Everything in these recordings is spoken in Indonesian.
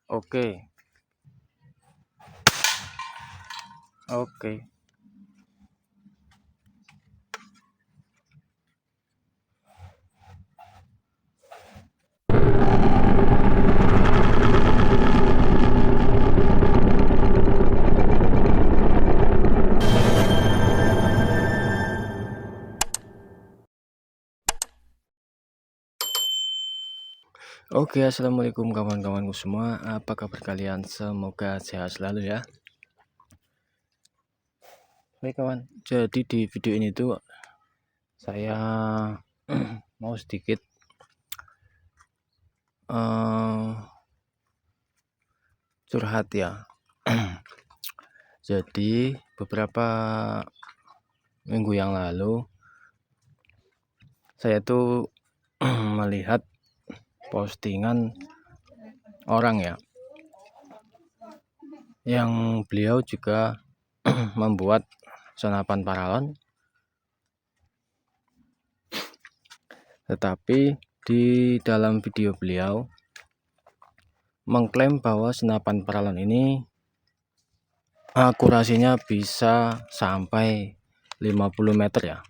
Oke, oke. Oke, assalamualaikum kawan-kawanku semua. Apa kabar kalian? Semoga sehat selalu ya. Baik kawan. Jadi di video ini tuh saya mau sedikit curhat ya. Jadi beberapa minggu yang lalu saya tuh melihat postingan orang ya, yang beliau juga membuat senapan paralon, tetapi di dalam video beliau mengklaim bahwa senapan paralon ini akurasinya bisa sampai 50 meter ya,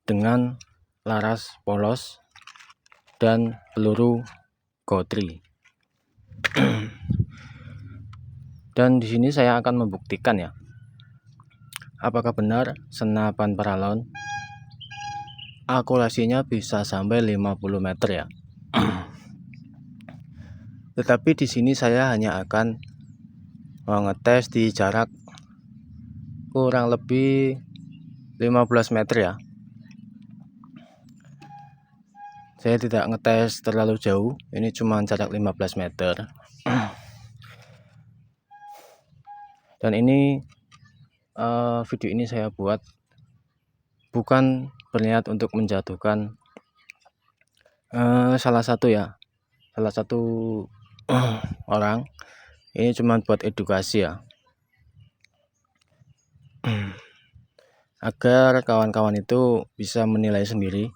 dengan laras polos dan peluru gotri. Dan di sini saya akan membuktikan ya, apakah benar senapan paralon akurasinya bisa sampai 50 meter ya. Tetapi di sini saya hanya akan ngetes di jarak kurang lebih 15 meter ya. Saya tidak ngetes terlalu jauh, ini cuma jarak 15 meter. Dan ini video ini saya buat bukan berniat untuk menjatuhkan salah satu orang. Ini cuma buat edukasi ya, agar kawan-kawan itu bisa menilai sendiri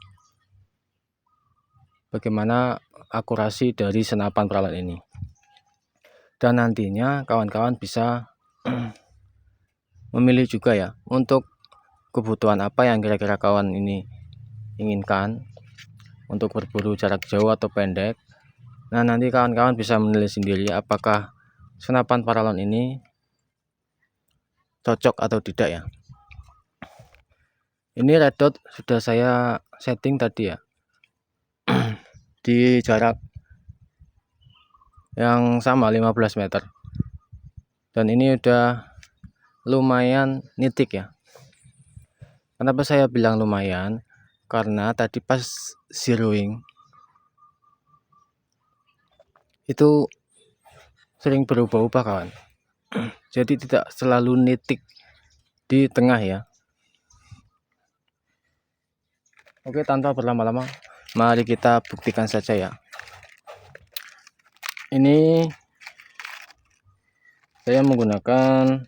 bagaimana akurasi dari senapan paralon ini, dan nantinya kawan-kawan bisa memilih juga ya, untuk kebutuhan apa yang kira-kira kawan ini inginkan untuk berburu jarak jauh atau pendek. Nah, nanti kawan-kawan bisa menilai sendiri apakah senapan paralon ini cocok atau tidak ya. Ini red dot sudah saya setting tadi ya, di jarak yang sama 15 meter, dan ini udah lumayan nitik ya. Kenapa saya bilang lumayan? Karena tadi pas zeroing itu sering berubah-ubah kawan, jadi tidak selalu nitik di tengah ya. Oke, tanpa berlama-lama, mari kita buktikan saja ya. Ini saya menggunakan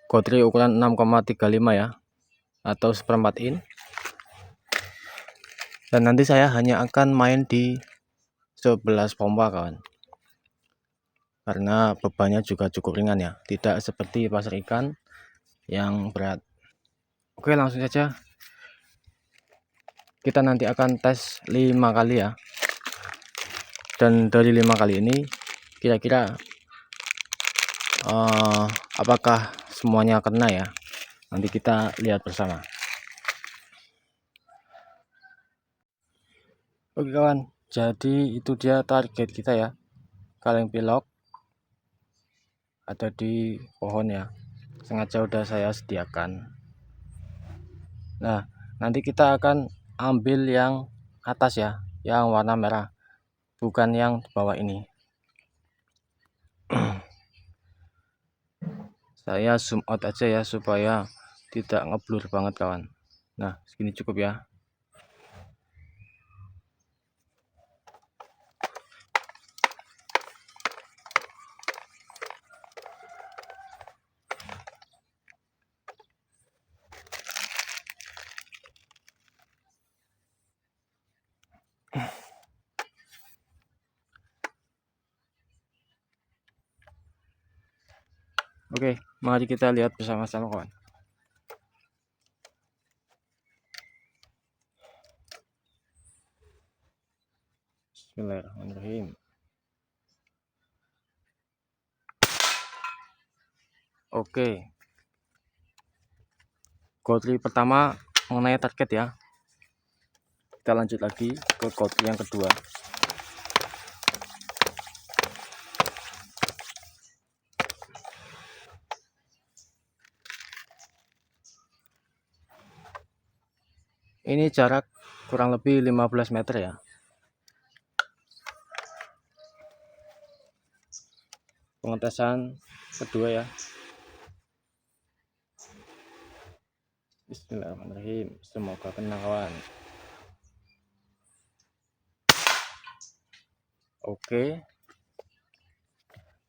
gotri ukuran 6,35 ya, atau 1/4 in. Dan nanti saya hanya akan main di 11 pompa kawan, karena bebannya juga cukup ringan ya, tidak seperti pasar ikan yang berat. Oke, langsung saja kita nanti akan tes 5 kali ya, dan dari 5 kali ini kira-kira apakah semuanya kena ya, nanti kita lihat bersama. Oke kawan, jadi itu dia target kita ya, kaleng pilok ada di pohon ya, sengaja udah saya sediakan. Nah, nanti kita akan ambil yang atas ya, yang warna merah, bukan yang bawah ini. Saya zoom out aja ya, supaya tidak ngeblur banget kawan. Nah, segini cukup ya. Oke, mari kita lihat bersama-sama kawan. Bismillahirrahmanirrahim. Oke, Gotri pertama mengenai target ya. Kita lanjut lagi ke Gotri yang kedua. Ini jarak kurang lebih 15 meter ya. Pengetesan kedua ya. Bismillahirrahmanirrahim. Semoga kena kawan. Oke,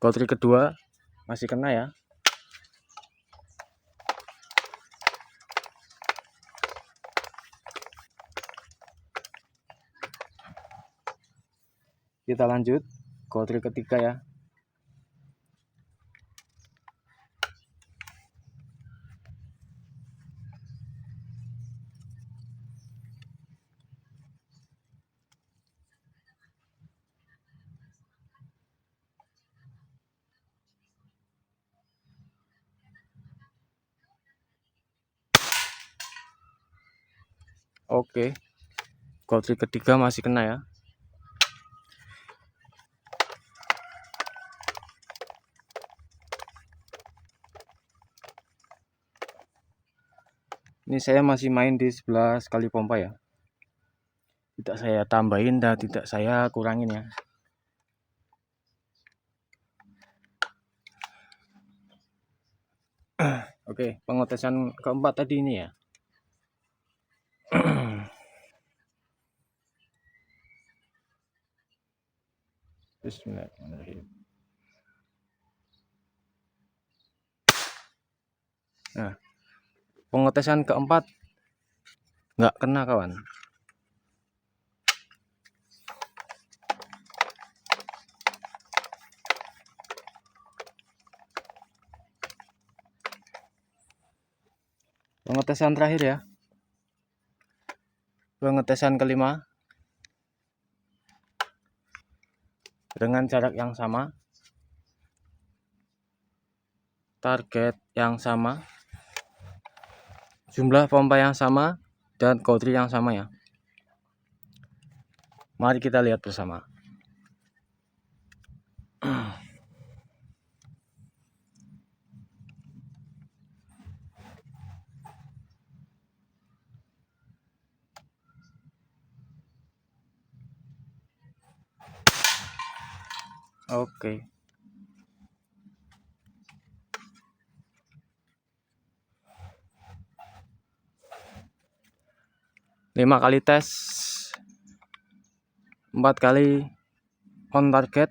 Gotri kedua masih kena ya. Kita lanjut Gotri ketiga ya. Oke, Gotri ketiga masih kena ya. Ini saya masih main di 11 kali pompa ya. Tidak saya tambahin dan tidak saya kurangin ya. Oke, pengetesan keempat tadi ini ya. Bismillahirrahmanirrahim. Nah, pengetesan keempat nggak kena kawan. Pengetesan terakhir ya. Pengetesan kelima dengan jarak yang sama, target yang sama, jumlah pompa yang sama, dan Gotri yang sama ya. Mari kita lihat bersama. Oke. Lima kali tes, 4 kali on target,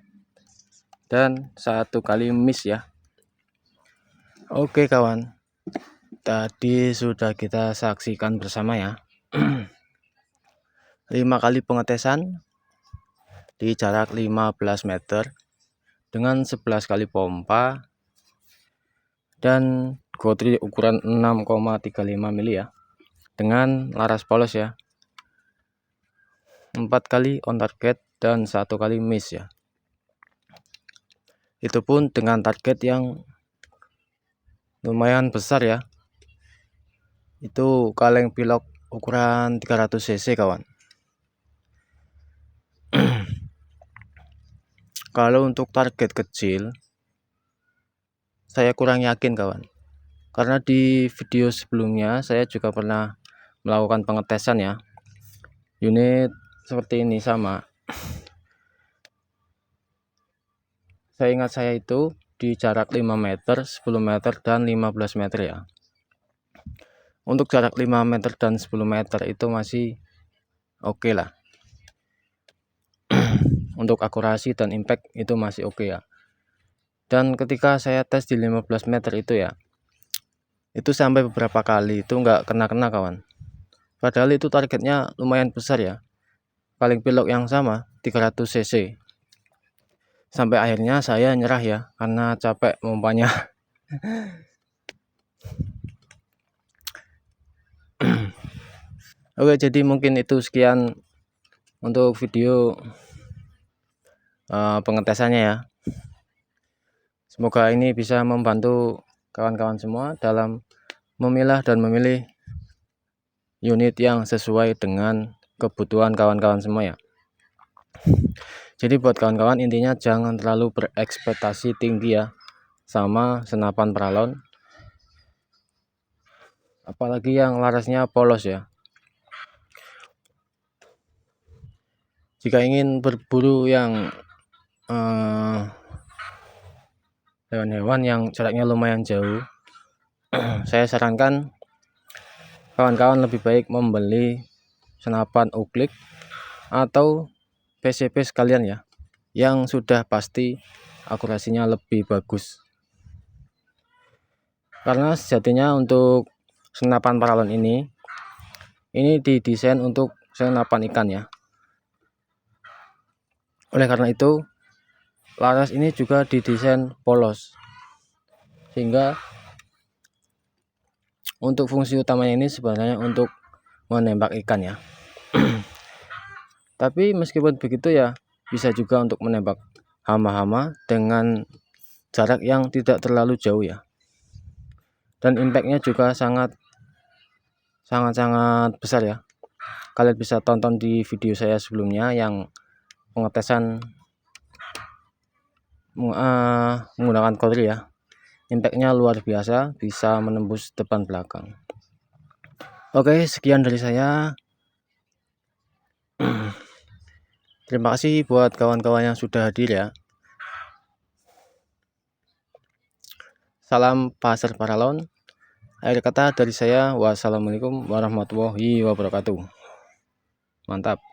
dan 1 kali miss ya. Oke kawan, tadi sudah kita saksikan bersama ya. 5 kali pengetesan di jarak 15 meter dengan 11 kali pompa dan Gotri ukuran 6,35 mili ya, dengan laras polos ya. 4 kali on target dan 1 kali miss ya. Itu pun dengan target yang lumayan besar ya. Itu kaleng pilok ukuran 300 cc kawan. Kalau untuk target kecil saya kurang yakin kawan, karena di video sebelumnya saya juga pernah melakukan pengetesan ya. Unit seperti ini sama. Saya ingat saya itu di jarak 5 meter, 10 meter, dan 15 meter ya. Untuk jarak 5 meter dan 10 meter itu masih oke lah. Untuk akurasi dan impact itu masih oke ya. Dan ketika saya tes di 15 meter itu ya, itu sampai beberapa kali itu nggak kena-kena kawan. Padahal itu targetnya lumayan besar ya. Kaleng pilok yang sama 300 cc. Sampai akhirnya saya nyerah ya, karena capek pompanya. Oke, jadi mungkin itu sekian untuk video pengetesannya ya. Semoga ini bisa membantu kawan-kawan semua dalam memilah dan memilih unit yang sesuai dengan kebutuhan kawan-kawan semua ya. Jadi buat kawan-kawan, intinya jangan terlalu berekspektasi tinggi ya sama senapan paralon, apalagi yang larasnya polos ya. Jika ingin berburu yang hewan-hewan yang jaraknya lumayan jauh, saya sarankan kawan-kawan lebih baik membeli senapan uklik atau PCP sekalian ya, yang sudah pasti akurasinya lebih bagus. Karena sejatinya untuk senapan paralon ini didesain untuk senapan ikan ya. Oleh karena itu, laras ini juga didesain polos, sehingga untuk fungsi utamanya ini sebenarnya untuk menembak ikan ya. Tapi meskipun begitu ya, bisa juga untuk menembak hama-hama dengan jarak yang tidak terlalu jauh ya. Dan impactnya juga sangat besar ya. Kalian bisa tonton di video saya sebelumnya yang pengetesan menggunakan Kori ya. Impactnya luar biasa, bisa menembus depan belakang. Oke, sekian dari saya. Terima kasih buat kawan-kawan yang sudah hadir ya. Salam pasar paralon. Akhir kata dari saya, wassalamualaikum warahmatullahi wabarakatuh. Mantap.